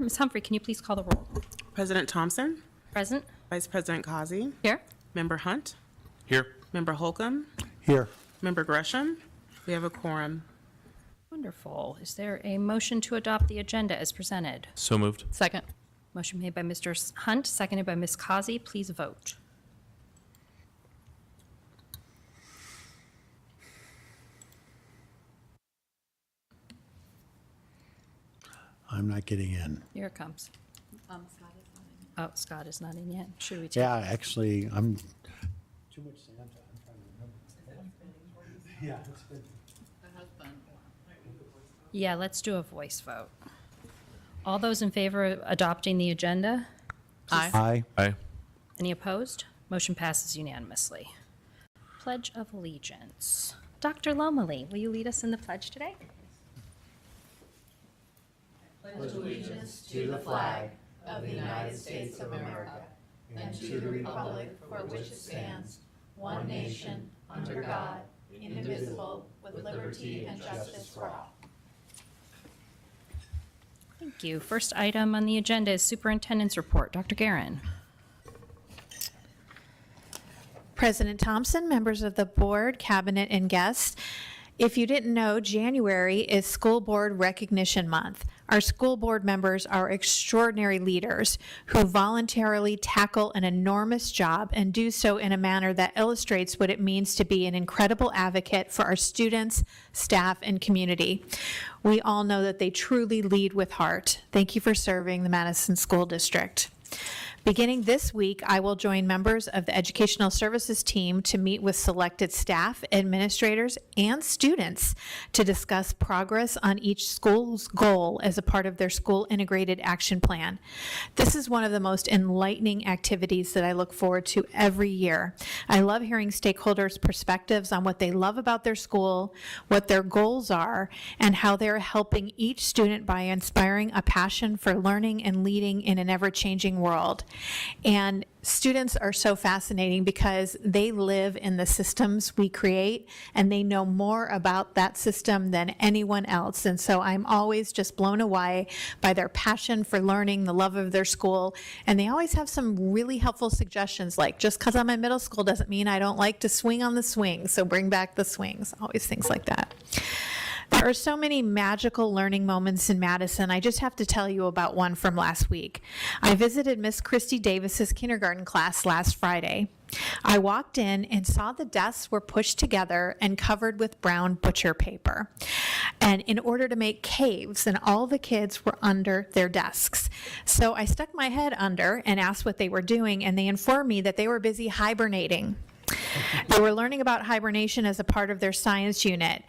Ms. Humphrey, can you please call the roll? President Thompson, Present. Vice President Causey, Here. Member Hunt, Here. Member Holcomb, Here. Member Gresham. We have a quorum. Wonderful. Is there a motion to adopt the agenda as presented? So moved. Second. Motion made by Mr. Hunt, seconded by Ms. Causey. Please vote. I'm not getting in. Here it comes. Scott is not in. Oh, Scott is not in yet. Should we take? Yeah, actually, I'm too much Santa. I'm trying to remember. Yeah, it's been. Yeah, let's do a voice vote. All those in favor of adopting the agenda? Aye. Aye. Aye. Any opposed? Motion passes unanimously. Pledge of Allegiance. Dr. Lomeli, will you lead us in the pledge today? To the flag of the United States of America and to the republic for which it stands, one nation, under God, indivisible, with liberty and justice for all. Thank you. First item on the agenda is Superintendent's Report. Dr. Guerin. President Thompson, members of the board, cabinet, and guests. If you didn't know, January is School Board Recognition Month. Our school board members are extraordinary leaders who voluntarily tackle an enormous job and do so in a manner that illustrates what it means to be an incredible advocate for our students, staff, and community. We all know that they truly lead with heart. Thank you for serving the Madison School District. Beginning this week, I will join members of the Educational Services team to meet with selected staff, administrators, and students to discuss progress on each school's goal as a part of their school integrated action plan. This is one of the most enlightening activities that I look forward to every year. I love hearing stakeholders' perspectives on what they love about their school, what their goals are, and how they're helping each student by inspiring a passion for learning and leading in an ever-changing world. And students are so fascinating because they live in the systems we create and they know more about that system than anyone else. And so I'm always just blown away by their passion for learning, the love of their school. And they always have some really helpful suggestions, like just because I'm in middle school doesn't mean I don't like to swing on the swing, so bring back the swings, always things like that. There are so many magical learning moments in Madison. I just have to tell you about one from last week. I visited Miss Christy Davis's kindergarten class last Friday. I walked in and saw the desks were pushed together and covered with brown butcher paper, and in order to make caves, and all the kids were under their desks. So I stuck my head under and asked what they were doing, and they informed me that they were busy hibernating. They were learning about hibernation as a part of their science unit.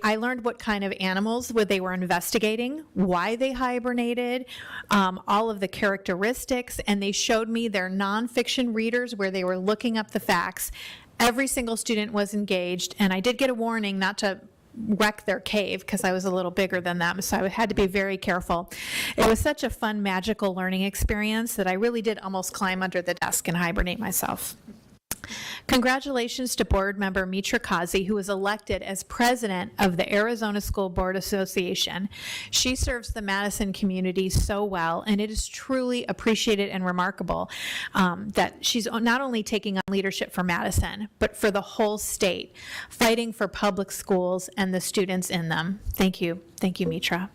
I learned what kind of animals they were investigating, why they hibernated, all of the characteristics, and they showed me their nonfiction readers where they were looking up the facts. Every single student was engaged, and I did get a warning not to wreck their cave because I was a little bigger than them, so I had to be very careful. It was such a fun, magical learning experience that I really did almost climb under the desk and hibernate myself. Congratulations to board member Mitra Kazi, who was elected as president of the Arizona School Board Association. She serves the Madison community so well, and it is truly appreciated and remarkable that she's not only taking on leadership for Madison, but for the whole state, fighting for public schools and the students in them. Thank you. Thank you, Mitra.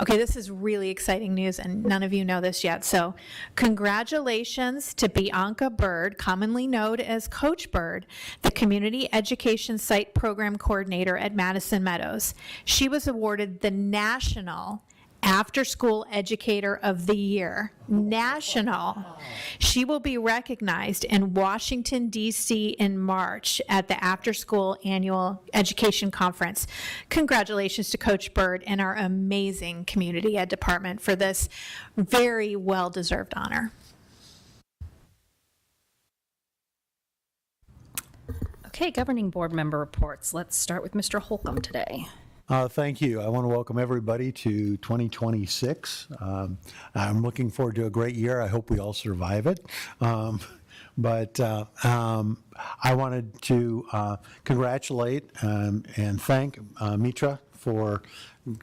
Okay, this is really exciting news, and none of you know this yet. So congratulations to Bianca Bird, commonly known as Coach Bird, the Community Education Site Program Coordinator at Madison Meadows. She was awarded the National After School Educator of the Year. National. She will be recognized in Washington, D.C. in March at the After School Annual Education Conference. Congratulations to Coach Bird and our amazing Community Ed Department for this very well-deserved honor. Okay, governing board member reports. Let's start with Mr. Holcomb today. Thank you. I want to welcome everybody to 2026. I'm looking forward to a great year. I hope we all survive it. But I wanted to congratulate and thank Mitra for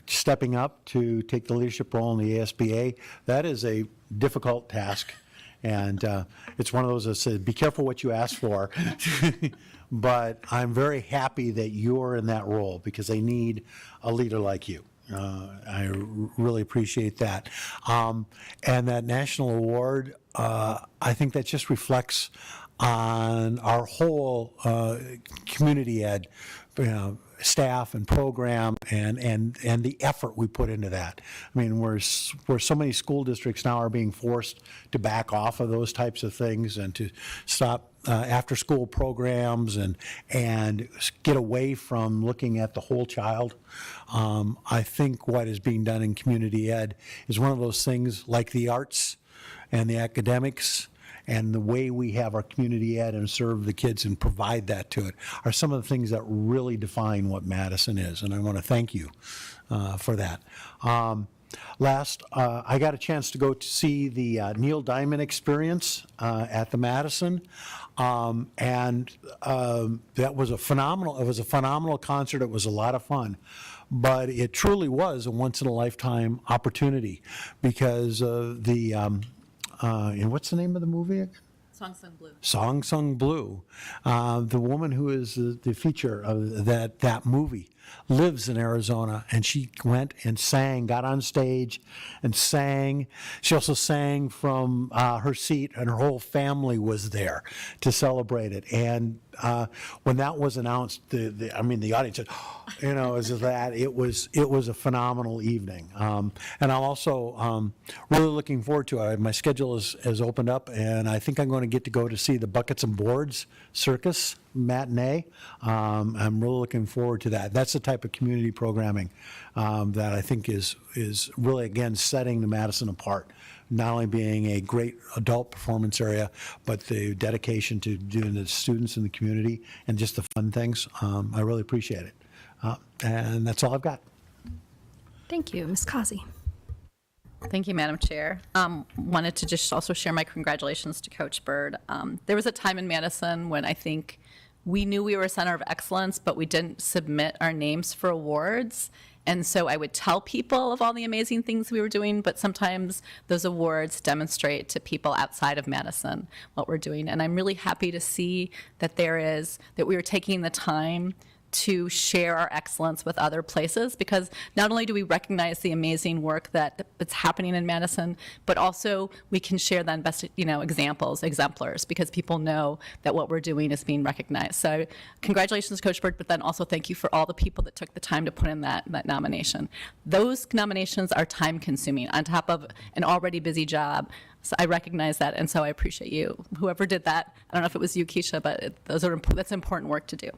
stepping up to take the leadership role in the ASBA. That is a difficult task. And it's one of those that says, be careful what you ask for. But I'm very happy that you're in that role because they need a leader like you. Really appreciate that. And that national award, I think that just reflects on our whole community ed staff and program and the effort we put into that. I mean, where so many school districts now are being forced to back off of those types of things and to stop after-school programs and get away from looking at the whole child. I think what is being done in community ed is one of those things like the arts and the academics and the way we have our community ed and serve the kids and provide that to it are some of the things that really define what Madison is, and I want to thank you for that. Last, I got a chance to go to see the Neil Diamond Experience at the Madison, and that was a phenomenal concert. It was a lot of fun. But it truly was a once-in-a-lifetime opportunity because of the and what's the name of the movie? Song Sung Blue. Song Sung Blue. The woman who is the feature of that movie lives in Arizona, and she went and sang, got on stage and sang. She also sang from her seat, and her whole family was there to celebrate it. And when that was announced, the audience said, it was a phenomenal evening. And I'm also really looking forward to it. My schedule has opened up, and I think I'm going to get to go to see the Buckets and Boards Circus matinee. I'm really looking forward to that. That's the type of community programming that I think is really, again, setting the Madison apart. Not only being a great adult performance area, but the dedication to doing the students in the community and just the fun things. I really appreciate it. And that's all I've got. Thank you. Ms. Causey. Thank you, Madam Chair. Wanted to just also share my congratulations to Coach Bird. There was a time in Madison when I think we knew we were a center of excellence, but we didn't submit our names for awards. And so I would tell people of all the amazing things we were doing, but sometimes those awards demonstrate to people outside of Madison what we're doing. And I'm really happy to see that that we were taking the time to share our excellence with other places, because not only do we recognize the amazing work that's happening in Madison, but also we can share then best exemplars, because people know that what we're doing is being recognized. So congratulations, Coach Bird, but then also thank you for all the people that took the time to put in that nomination. Those nominations are time consuming on top of an already busy job. So I recognize that, and so I appreciate you. Whoever did that, I don't know if it was you, Keisha, but that's important work to do.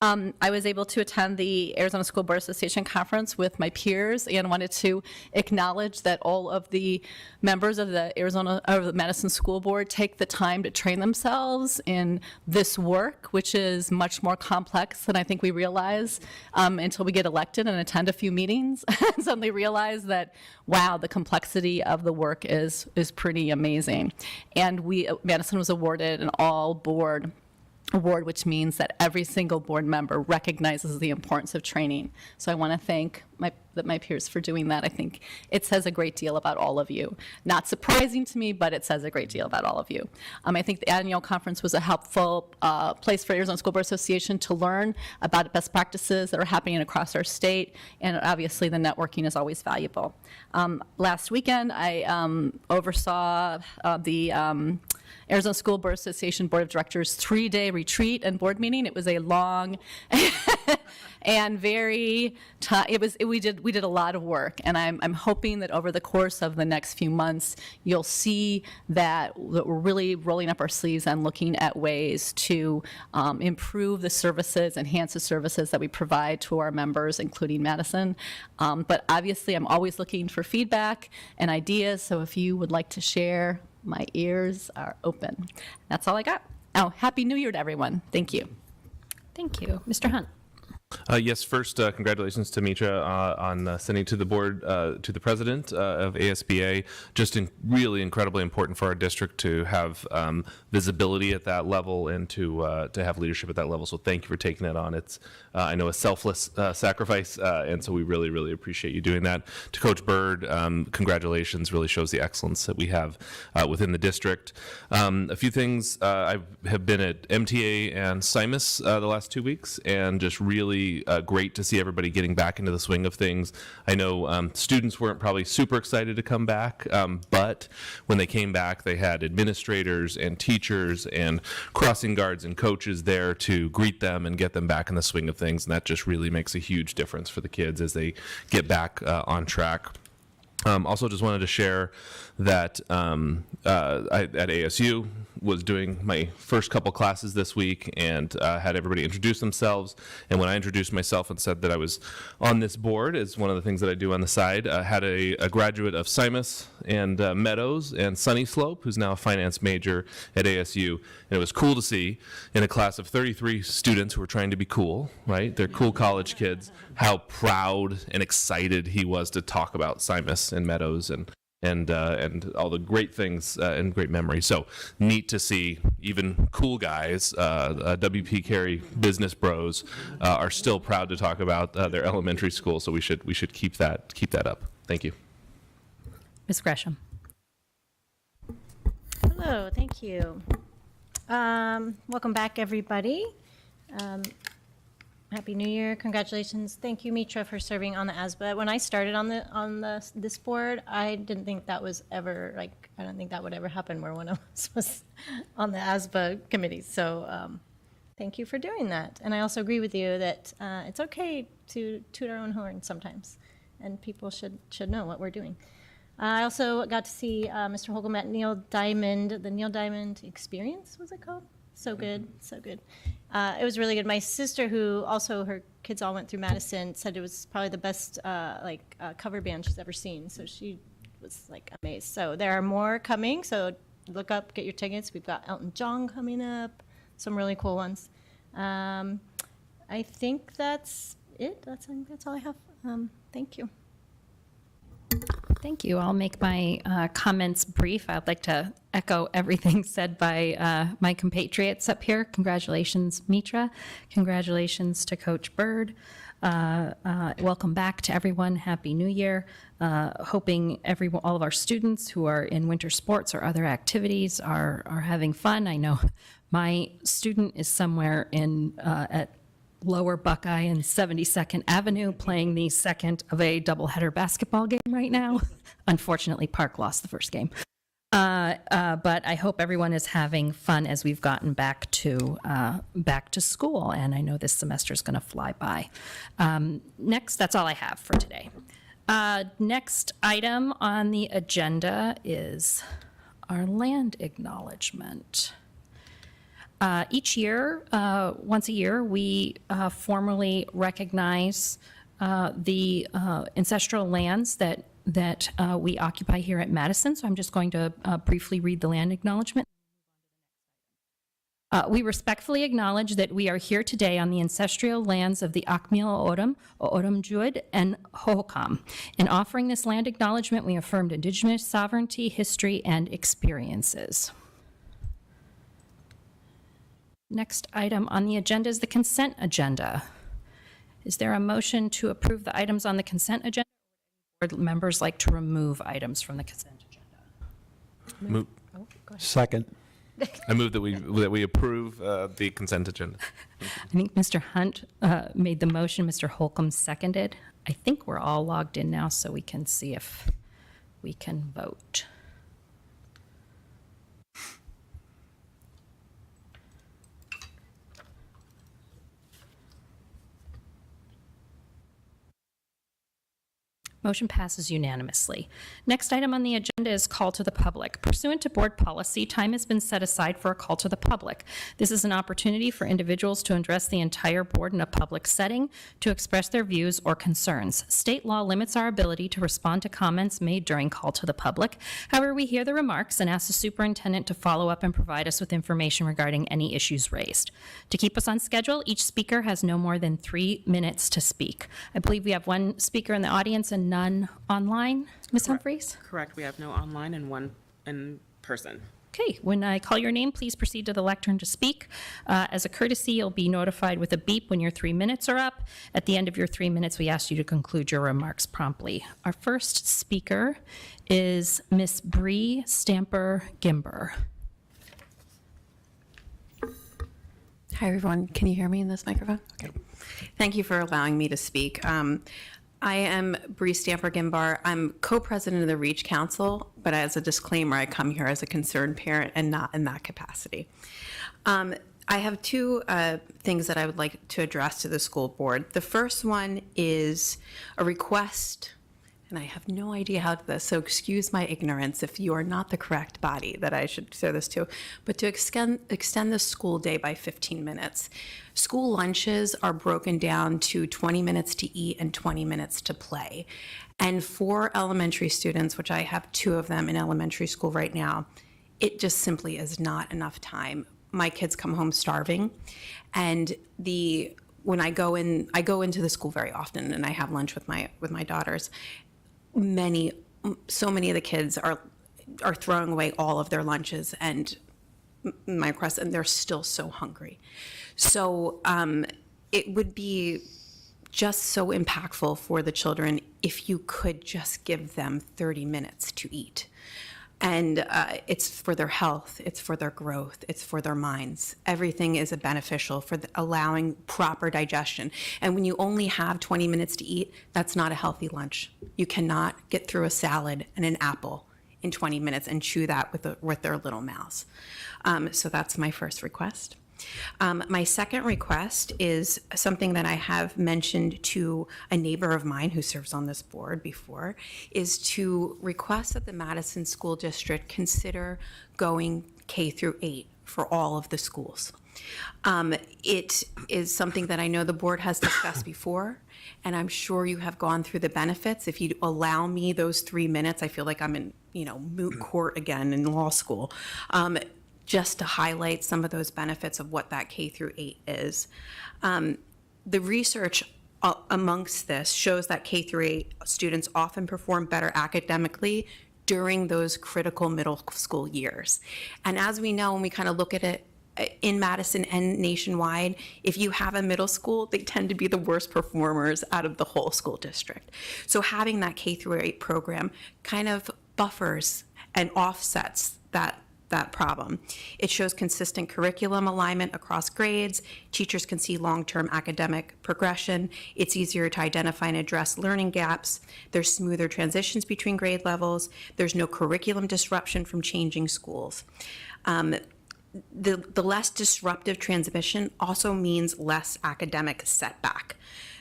I was able to attend the Arizona School Board Association conference with my peers and wanted to acknowledge that all of the members of the Madison School Board take the time to train themselves in this work, which is much more complex than I think we realize until we get elected and attend a few meetings and suddenly realize that, wow, the complexity of the work is pretty amazing. And Madison was awarded an all-board award, which means that every single board member recognizes the importance of training. So I want to thank my peers for doing that. I think it says a great deal about all of you. Not surprising to me, but it says a great deal about all of you. I think the annual conference was a helpful place for Arizona School Board Association to learn about best practices that are happening across our state, and obviously the networking is always valuable. Last weekend, I oversaw the Arizona School Board Association Board of Directors 3-day retreat and board meeting. It was a long and very we did a lot of work, and I'm hoping that over the course of the next few months you'll see that we're really rolling up our sleeves and looking at ways to improve the services, enhance the services that we provide to our members, including Madison. But obviously I'm always looking for feedback and ideas, so if you would like to share, my ears are open. That's all I got. Oh, Happy New Year to everyone. Thank you. Thank you. Mr. Hunt. Yes, first, congratulations to Mitra on sending to the board, to the president of ASBA. Just really incredibly important for our district to have visibility at that level and to have leadership at that level. So thank you for taking that on. It's, I know, a selfless sacrifice, and so we really, really appreciate you doing that. To Coach Bird, congratulations. Really shows the excellence that we have within the district. A few things. I have been at MTA and CIMUS the last 2 weeks, and just really great to see everybody getting back into the swing of things. I know students weren't probably super excited to come back, but when they came back, they had administrators and teachers and crossing guards and coaches there to greet them and get them back in the swing of things, and that just really makes a huge difference for the kids as they get back on track. Also just wanted to share that I, at ASU, was doing my first couple classes this week and had everybody introduce themselves. And when I introduced myself and said that I was on this board, as one of the things that I do on the side, had a graduate of CIMUS and Meadows and Sunny Slope, who's now a finance major at ASU. And it was cool to see in a class of 33 students who were trying to be cool, right? They're cool college kids, how proud and excited he was to talk about CIMUS and Meadows and all the great things and great memories. So neat to see even cool guys, WP Carey business bros, are still proud to talk about their elementary school. So we should keep that up. Thank you. Ms. Gresham. Hello, thank you. Welcome back, everybody. Happy New Year! Congratulations! Thank you, Mitra, for serving on the ASBA. When I started on this board, I didn't think that was ever I don't think that would ever happen where one of us was on the ASBA committee. So thank you for doing that. And I also agree with you that it's okay to toot our own horn sometimes, and people should know what we're doing. I also got to see Mr. Holcomb at Neil Diamond, the Neil Diamond Experience, was it called? So good, so good. It was really good. My sister, who also, her kids all went through Madison, said it was probably the best cover band she's ever seen. So she was amazed. So there are more coming. So look up, get your tickets. We've got Elton John coming up, some really cool ones. I think that's it. I think that's all I have. Thank you. Thank you. I'll make my comments brief. I'd like to echo everything said by my compatriots up here. Congratulations, Mitra. Congratulations to Coach Bird. Welcome back to everyone. Happy New Year. Hoping all of our students who are in winter sports or other activities are having fun. I know my student is somewhere at Lower Buckeye and 72nd Avenue playing the second of a doubleheader basketball game right now. Unfortunately, Park lost the first game. But I hope everyone is having fun as we've gotten back to school, and I know this semester is going to fly by. Next, that's all I have for today. Next item on the agenda is our land acknowledgement. Each year, once a year, we formally recognize the ancestral lands that we occupy here at Madison. So I'm just going to briefly read the land acknowledgement. We respectfully acknowledge that we are here today on the ancestral lands of the Akmil O'odham, O'odham Jud, and Hohokam. In offering this land acknowledgement, we affirmed Indigenous sovereignty, history, and experiences. Next item on the agenda is the consent agenda. Is there a motion to approve the items on the consent agenda? Or would members like to remove items from the consent agenda? Second. I move that we approve the consent agenda. I think Mr. Hunt made the motion, Mr. Holcomb seconded. I think we're all logged in now, so we can see if we can vote. Motion passes unanimously. Next item on the agenda is call to the public. Pursuant to board policy, time has been set aside for a call to the public. This is an opportunity for individuals to address the entire board in a public setting to express their views or concerns. State law limits our ability to respond to comments made during call to the public. However, we hear the remarks and ask the superintendent to follow up and provide us with information regarding any issues raised. To keep us on schedule, each speaker has no more than 3 minutes to speak. I believe we have one speaker in the audience and none online. Ms. Humphries? Correct, we have no online and one in person. Okay, when I call your name, please proceed to the lectern to speak. As a courtesy, you'll be notified with a beep when your 3 minutes are up. At the end of your 3 minutes, we ask you to conclude your remarks promptly. Our first speaker is Miss Bree Stamper-Gimber. Hi, everyone. Can you hear me in this microphone? Okay. Thank you for allowing me to speak. I am Bree Stamper-Gimbar. I'm co-president of the REACH Council, but as a disclaimer, I come here as a concerned parent and not in that capacity. I have two things that I would like to address to the school board. The first one is a request, and I have no idea how to do this, so excuse my ignorance if you are not the correct body that I should say this to, but to extend the school day by 15 minutes. School lunches are broken down to 20 minutes to eat and 20 minutes to play. And for elementary students, which I have 2 of them in elementary school right now, it just simply is not enough time. My kids come home starving, and when I go into the school very often, and I have lunch with my daughters. So many of the kids are throwing away all of their lunches and my request, and they're still so hungry. So it would be just so impactful for the children if you could just give them 30 minutes to eat. And it's for their health, it's for their growth, it's for their minds. Everything is beneficial for allowing proper digestion. And when you only have 20 minutes to eat, that's not a healthy lunch. You cannot get through a salad and an apple in 20 minutes and chew that with their little mouths. So that's my first request. My second request is something that I have mentioned to a neighbor of mine who serves on this board before, is to request that the Madison School District consider going K through 8 for all of the schools. It is something that I know the board has discussed before, and I'm sure you have gone through the benefits. If you allow me those 3 minutes, I feel like I'm in, moot court again in law school. Just to highlight some of those benefits of what that K through 8 is. The research amongst this shows that K through 8 students often perform better academically during those critical middle school years. And as we know, when we kind of look at it in Madison and nationwide, if you have a middle school, they tend to be the worst performers out of the whole school district. So having that K through 8 program kind of buffers and offsets that problem. It shows consistent curriculum alignment across grades. Teachers can see long-term academic progression. It's easier to identify and address learning gaps. There's smoother transitions between grade levels. There's no curriculum disruption from changing schools. The less disruptive transmission also means less academic setback.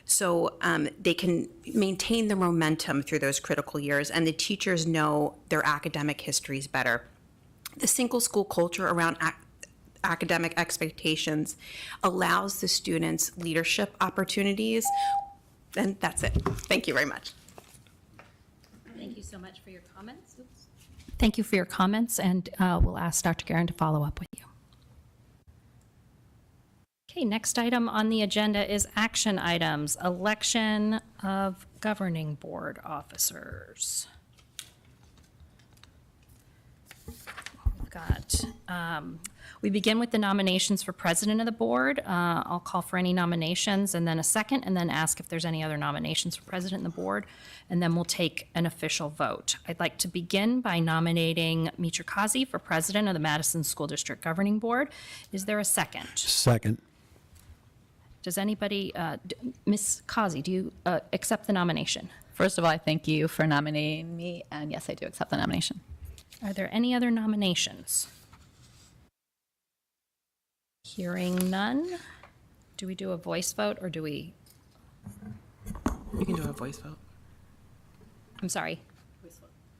So they can maintain the momentum through those critical years, and the teachers know their academic histories better. The single school culture around academic expectations allows the students leadership opportunities. And that's it. Thank you very much. Thank you so much for your comments. Thank you for your comments, and we'll ask Dr. Guerin to follow up with you. Okay, next item on the agenda is action items, election of governing board officers. We begin with the nominations for president of the board. I'll call for any nominations and then a second, and then ask if there's any other nominations for president of the board, and then we'll take an official vote. I'd like to begin by nominating Mitra Kazi for president of the Madison School District Governing Board. Is there a second? Second. Does anybody, Ms. Kazi, do you accept the nomination? First of all, I thank you for nominating me, and yes, I do accept the nomination. Are there any other nominations? Hearing none. Do we do a voice vote or do we? You can do a voice vote. I'm sorry.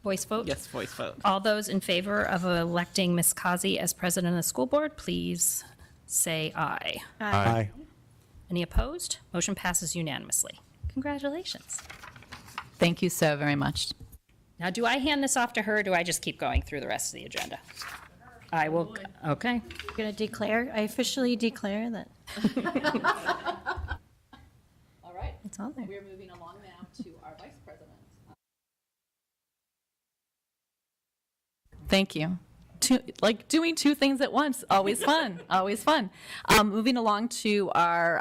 Voice vote? Yes, voice vote. All those in favor of electing Ms. Kazi as president of the school board, please say aye. Aye. Any opposed? Motion passes unanimously. Congratulations. Thank you so very much. Now, do I hand this off to her, or do I just keep going through the rest of the agenda? I will, okay. I'm going to declare, I officially declare that All right. it's on there. We're moving along now to our vice president. Thank you. Doing two things at once, always fun, always fun. Moving along to our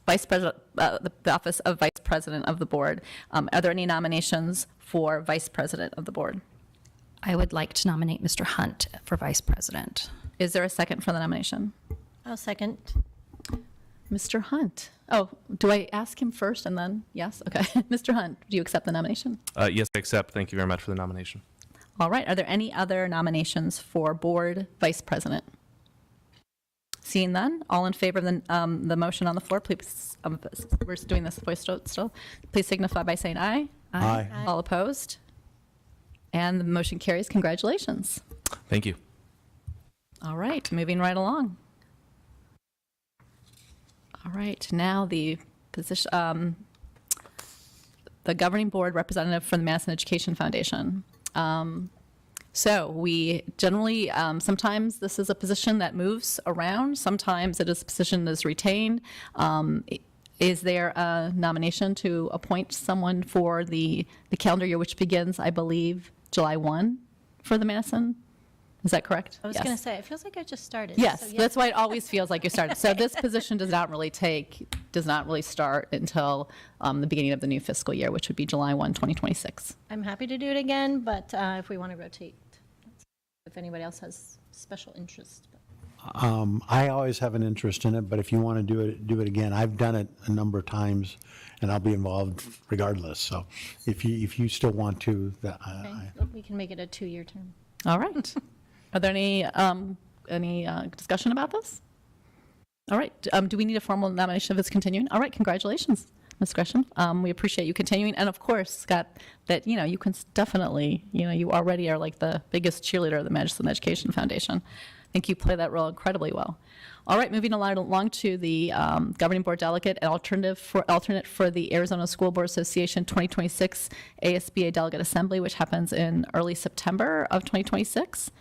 vice president, the office of vice president of the board. Are there any nominations for vice president of the board? I would like to nominate Mr. Hunt for vice president. Is there a second for the nomination? I'll second. Mr. Hunt. Oh, do I ask him first and then? Yes? Okay. Mr. Hunt, do you accept the nomination? Yes, I accept. Thank you very much for the nomination. All right. Are there any other nominations for board vice president? Seeing none, all in favor of the motion on the floor, please, we're doing this voice vote still. Please signify by saying aye. Aye. All opposed? And the motion carries. Congratulations. Thank you. All right, moving right along. All right, now the position, the governing board representative for the Madison Education Foundation. So we generally, sometimes this is a position that moves around. Sometimes it is a position that is retained. Is there a nomination to appoint someone for the calendar year, which begins, I believe, July 1 for the Madison? Is that correct? I was Yes. going to say, it feels like I just started. Yes, so yeah. that's why it always feels like you started. So this position does not really start until the beginning of the new fiscal year, which would be July 1, 2026. I'm happy to do it again, but if we want to rotate, if anybody else has special interest. I always have an interest in it, but if you want to do it again. I've done it a number of times, and I'll be involved regardless. So if you still want to, We can make it a 2-year term. All right. Are there any discussion about this? All right. Do we need a formal nomination of this continuing? All right. Congratulations, Ms. Gresham. We appreciate you continuing. And of course, Scott, that, you can definitely, you already are like the biggest cheerleader of the Madison Education Foundation. I think you play that role incredibly well. All right, moving along to the governing board delegate and alternate for the Arizona School Board Association 2026 ASBA Delegate Assembly, which happens in early September of 2026.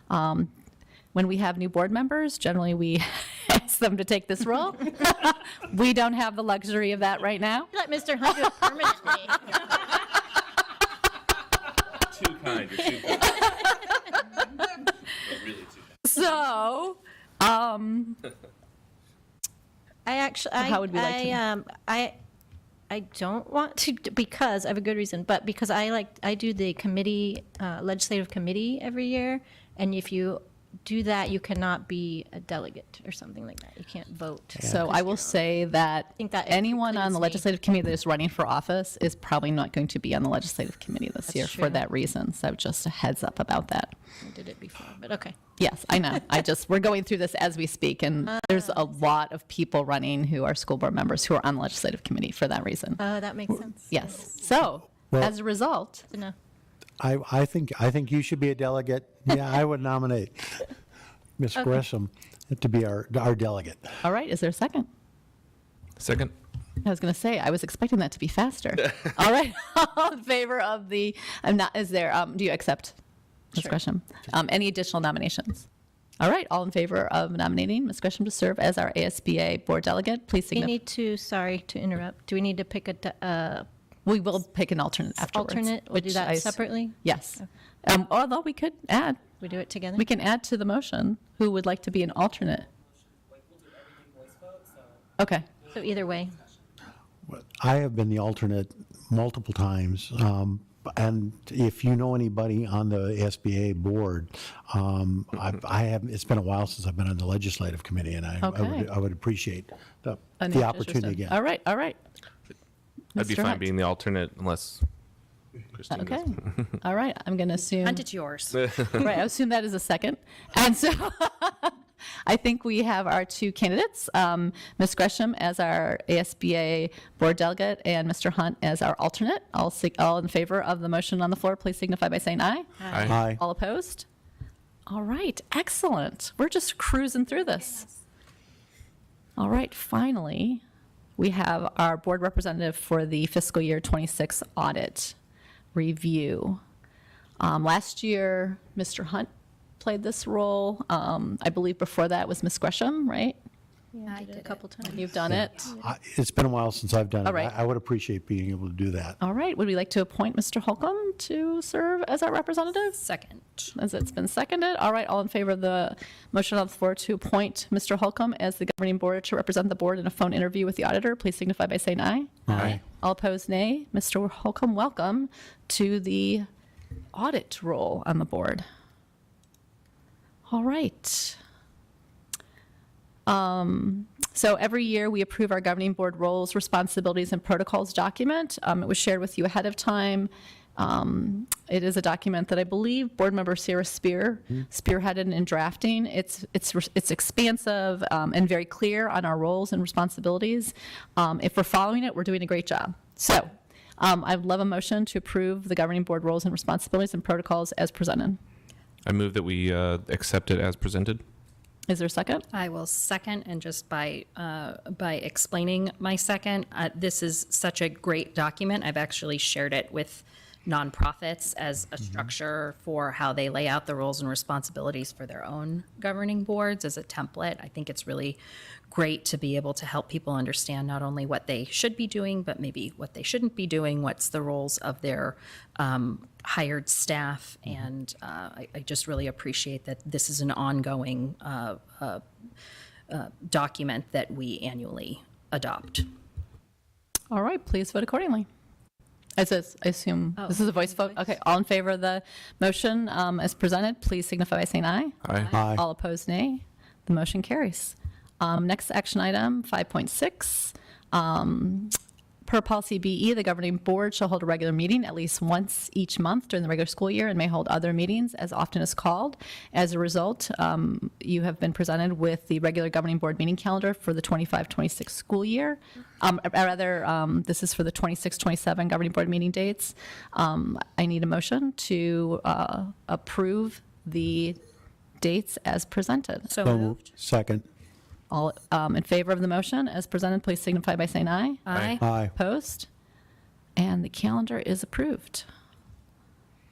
When we have new board members, generally we ask them to take this role. We don't have the luxury of that right now. Let Mr. Hunt do it permanently. Too kind. You're too kind. But really too kind. So, How would we like to I don't want to because I have a good reason, but because I do the committee, legislative committee every year, and if you do that, you cannot be a delegate or something like that. You can't vote. So I will say that think that anyone on the includes me. legislative committee that is running for office is probably not going to be on the legislative committee this year for true. that reason. So just a heads up about that. I did it before, but okay. Yes, I know. We're going through this as we speak, and there's a lot of people running who are school board members who are on the legislative committee for that reason. Oh, that makes sense. Yes. So as a result, No. I think you should be a delegate. Yeah, I would nominate Ms. Gresham to be our delegate. all right, is there a second? Second. I was going to say, I was expecting that to be faster. All right, all in favor of the, do you accept, Ms. Gresham? Any additional nominations? All right, all in favor of nominating Ms. Gresham to serve as our ASBA board delegate, please We signify. need to, sorry to interrupt, do we need to pick We will pick an alternate afterwards. alternate? We'll do which that I separately? Yes. Although we could add, We do it together? we can add to the motion who would like to be an alternate. Okay. So either way. I have been the alternate multiple times, and if you know anybody on the SBA board, I have. It's been a while since I've been on the legislative committee, and Okay. I would appreciate the Any opportunity interest in- again. All right, all right. I'd be Mr. fine Hunt. being the alternate unless Christine Okay. does. All right, I'm going to assume. Hunt, it's yours. Right, I assume that is a second. And so, I think we have our two candidates, Ms. Gresham as our ASBA board delegate and Mr. Hunt as our alternate. All in favor of the motion on the floor, please signify by saying aye. Aye. All opposed? All right, excellent. We're just cruising through this. All right, finally, we have our board representative for the fiscal year 26 audit review. Last year, Mr. Hunt played this role. I believe before that was Ms. Gresham, right? I did a couple times. You've done it. It's been a while since I've done it. All right. I would appreciate being able to do that. All right, would we like to appoint Mr. Holcomb to serve as our representative? Second. As it's been seconded, all right, all in favor of the motion on the floor to appoint Mr. Holcomb as the governing board to represent the board in a phone interview with the auditor, please signify by saying aye. Aye. All opposed, nay. Mr. Holcomb, welcome to the audit role on the board. All right. So every year we approve our governing board roles, responsibilities, and protocols document. It was shared with you ahead of time. It is a document that I believe board member Sarah spearheaded in drafting. It's expansive and very clear on our roles and responsibilities. If we're following it, we're doing a great job. So I'd love a motion to approve the governing board roles and responsibilities and protocols as presented. I move that we accept it as presented. Is there a second? I will second, and just by explaining my second, this is such a great document. I've actually shared it with nonprofits as a structure for how they lay out the roles and responsibilities for their own governing boards as a template. I think it's really great to be able to help people understand not only what they should be doing, but maybe what they shouldn't be doing, what's the roles of their hired staff. And I just really appreciate that this is an ongoing document that we annually adopt. All right, please vote accordingly. I assume this is a voice vote. Okay, all in favor of the motion as presented, please signify by saying aye. Aye. Aye. All opposed, nay. The motion carries. Next action item, 5.6. Per policy BE, the governing board shall hold a regular meeting at least once each month during the regular school year and may hold other meetings as often as called. As a result, you have been presented with the regular governing board meeting calendar for the 25-26 school year. This is for the 26-27 governing board meeting dates. I need a motion to approve the dates as presented. So So moved. Second. All in favor of the motion as presented, please signify by saying aye. Aye. Aye. Opposed? And the calendar is approved.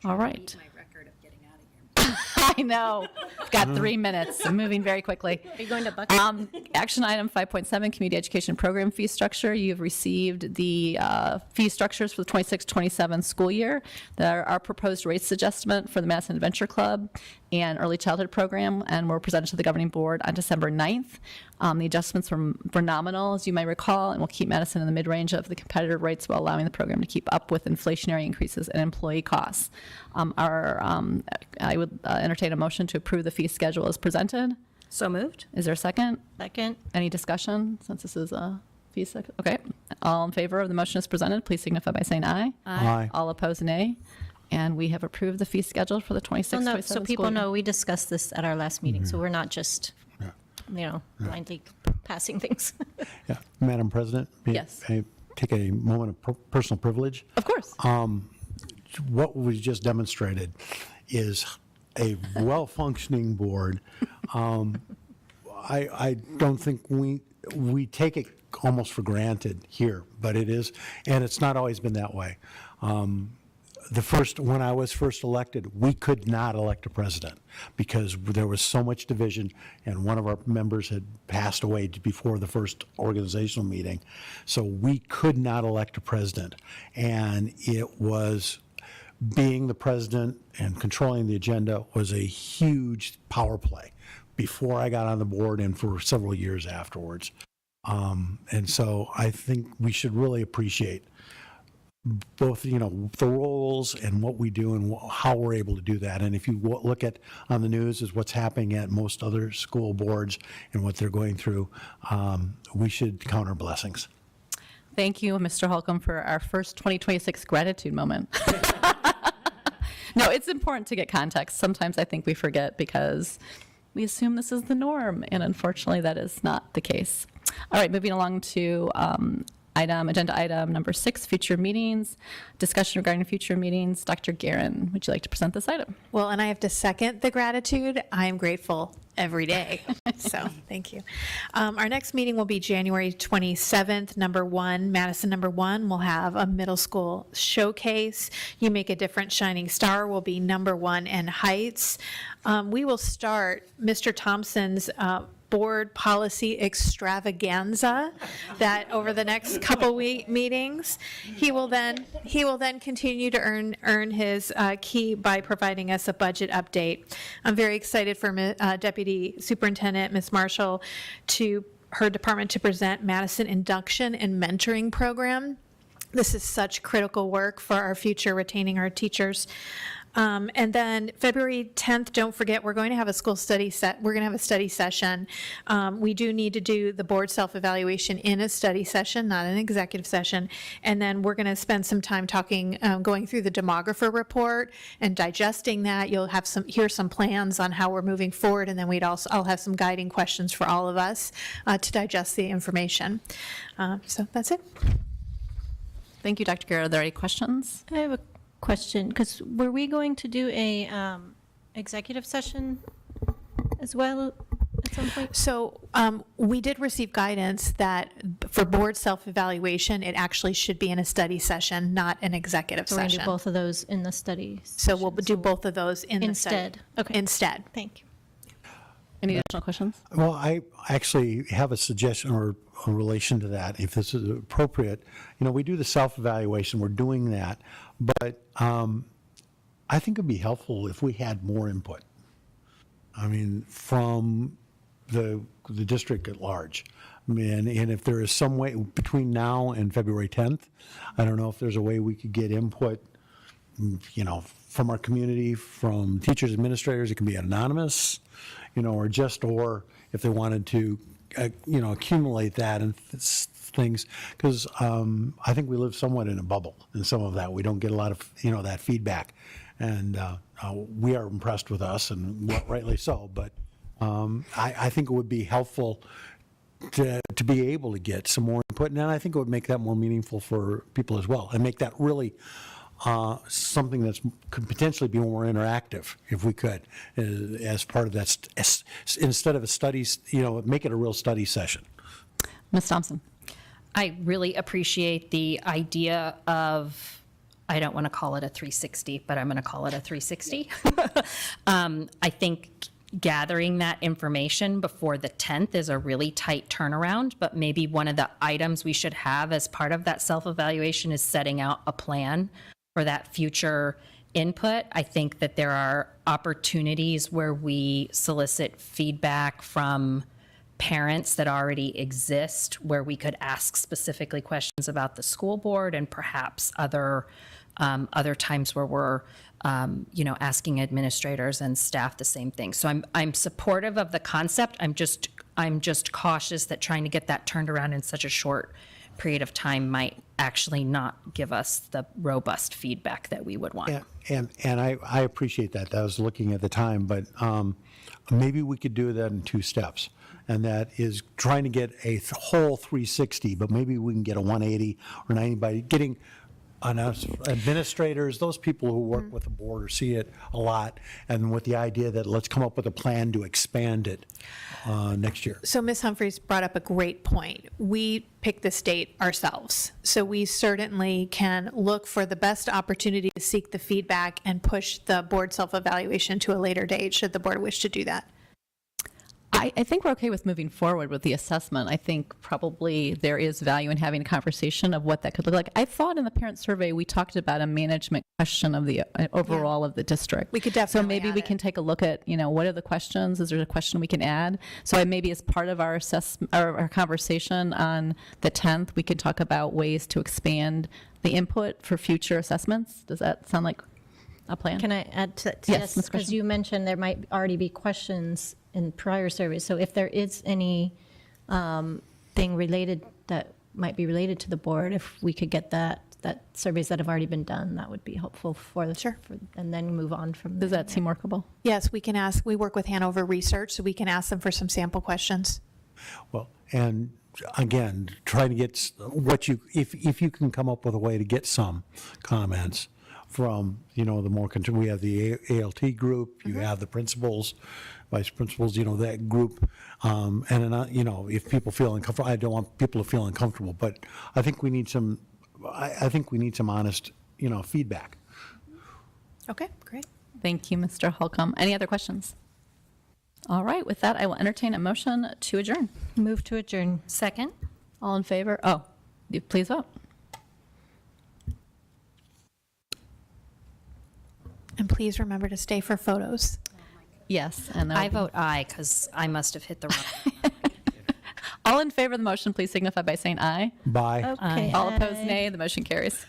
All right. My record of getting out of here. I know. We've got 3 minutes. I'm moving very quickly. Are you going to Bucket? Action item 5.7, community education program fee structure. You've received the fee structures for the 26-27 school year. There are proposed rates adjustment for the Madison Adventure Club and early childhood program, and were presented to the governing board on December 9th. The adjustments were nominal, as you may recall, and will keep Madison in the mid-range of the competitive rates while allowing the program to keep up with inflationary increases in employee costs. I would entertain a motion to approve the fee schedule as presented. So moved. Is there a second? Second. Any discussion, since this is a fee schedule? Okay. All in favor of the motion as presented, please signify by saying aye. Aye. All opposed, nay. And we have approved the fee schedule for the 26-27 So school people year. know we discussed this at our last meeting, so we're not just, blindly passing things. Yeah. Madam President? may Yes. I take a moment of personal privilege? Of course. What we just demonstrated is a well-functioning board. I don't think we take it almost for granted here, but it is, and it's not always been that way. When I was first elected, we could not elect a president because there was so much division, and one of our members had passed away before the first organizational meeting. So we could not elect a president. And it was, being the president and controlling the agenda was a huge power play before I got on the board and for several years afterwards. And so I think we should really appreciate both, the roles and what we do and how we're able to do that. And if you look at on the news is what's happening at most other school boards and what they're going through, we should count our blessings. Thank you, Mr. Holcomb, for our first 2026 gratitude moment. No, it's important to get context. Sometimes I think we forget because we assume this is the norm, and unfortunately, that is not the case. All right, moving along to agenda item number 6, future meetings. Discussion regarding future meetings. Dr. Guerin, would you like to present this item? Well, and I have to second the gratitude. I am grateful every day. So thank you. Our next meeting will be January 27th, Madison number 1 will have a middle school showcase. You Make a Difference Shining Star will be number 1 in Heights. We will start Mr. Thompson's board policy extravaganza that over the next couple meetings. He will then continue to earn his key by providing us a budget update. I'm very excited for Deputy Superintendent Ms. Marshall her department to present Madison Induction and Mentoring Program. This is such critical work for our future, retaining our teachers. And then February 10th, don't forget, we're going to have a study session. We do need to do the board self-evaluation in a study session, not an executive session. And then we're going to spend some time talking, going through the demographer report and digesting that. You'll have hear some plans on how we're moving forward, and then I'll have some guiding questions for all of us to digest the information. So that's it. Thank you, Dr. Guerin. Are there any questions? I have a question, because were we going to do a executive session as well at some point? So we did receive guidance that for board self-evaluation, it actually should be in a study session, not an executive So we're going to session. do both of those in the study So we'll session. do both of those in the study. Instead. Okay. Instead. Thank you. Any additional questions? Well, I actually have a suggestion or in relation to that, if this is appropriate. We do the self-evaluation, we're doing that, but I think it'd be helpful if we had more input. I mean, from the district at large. And if there is some way between now and February 10th, I don't know if there's a way we could get input, from our community, from teachers, administrators. It can be anonymous, or if they wanted to, accumulate that and things, because I think we live somewhat in a bubble in some of that. We don't get a lot of, that feedback. And we are impressed with us, and rightly so. But I think it would be helpful to be able to get some more input. And I think it would make that more meaningful for people as well, and make that really something that could potentially be more interactive, if we could, as part of that, instead of a studies, make it a real study session. Ms. Thompson. I really appreciate the idea of, I don't want to call it a 360, but I'm going to call it a 360. I think gathering that information before the 10th is a really tight turnaround, but maybe one of the items we should have as part of that self-evaluation is setting out a plan for that future input. I think that there are opportunities where we solicit feedback from parents that already exist, where we could ask specifically questions about the school board, and perhaps other times where we're asking administrators and staff the same thing. So I'm supportive of the concept. I'm just cautious that trying to get that turned around in such a short period of time might actually not give us the robust feedback that we would want. Yeah, and I appreciate that. I was looking at the time, but maybe we could do that in 2 steps. And that is trying to get a whole 360, but maybe we can get a 180 or 90 by getting on us administrators, those people who work with the board or see it a lot, and with the idea that let's come up with a plan to expand it next year. So Ms. Humphreys brought up a great point. We picked this date ourselves. So we certainly can look for the best opportunity to seek the feedback and push the board self-evaluation to a later date, should the board wish to do that. I think we're okay with moving forward with the assessment. I think probably there is value in having a conversation of what that could look like. I thought in the parent survey, we talked about a management question of the overall of the district. We could So definitely maybe add we it. can take a look at, what are the questions? Is there a question we can add? So maybe as part of our assessment or our conversation on the 10th, we could talk about ways to expand the input for future assessments. Does that sound like a plan? Can I add to that? Yes, Ms. Because Christian. you mentioned there might already be questions in prior surveys. So if there is any thing related that might be related to the board, if we could get that that surveys that have already been done, that would be helpful for the, Sure. and then move on from Does there. that seem workable? Yes, we can ask, we work with Hanover Research, so we can ask them for some sample questions. Well, and again, try to get what you, if you can come up with a way to get some comments from, the more, we have the ALT group, you have the principals, vice principals, that group. And then, if people feel uncomfortable, I don't want people to feel uncomfortable, but I think we need some, I think we need some honest, feedback. Okay, great. Thank you, Mr. Holcomb. Any other questions? All right, with that, I will entertain a motion to adjourn. Move to adjourn. Second? All in favor? Oh, please vote. And please remember to stay for photos. Yes, and I vote aye because I must have hit the wrong. all in favor of the motion, please signify by saying aye. Bye. Okay. All opposed, nay. The motion carries.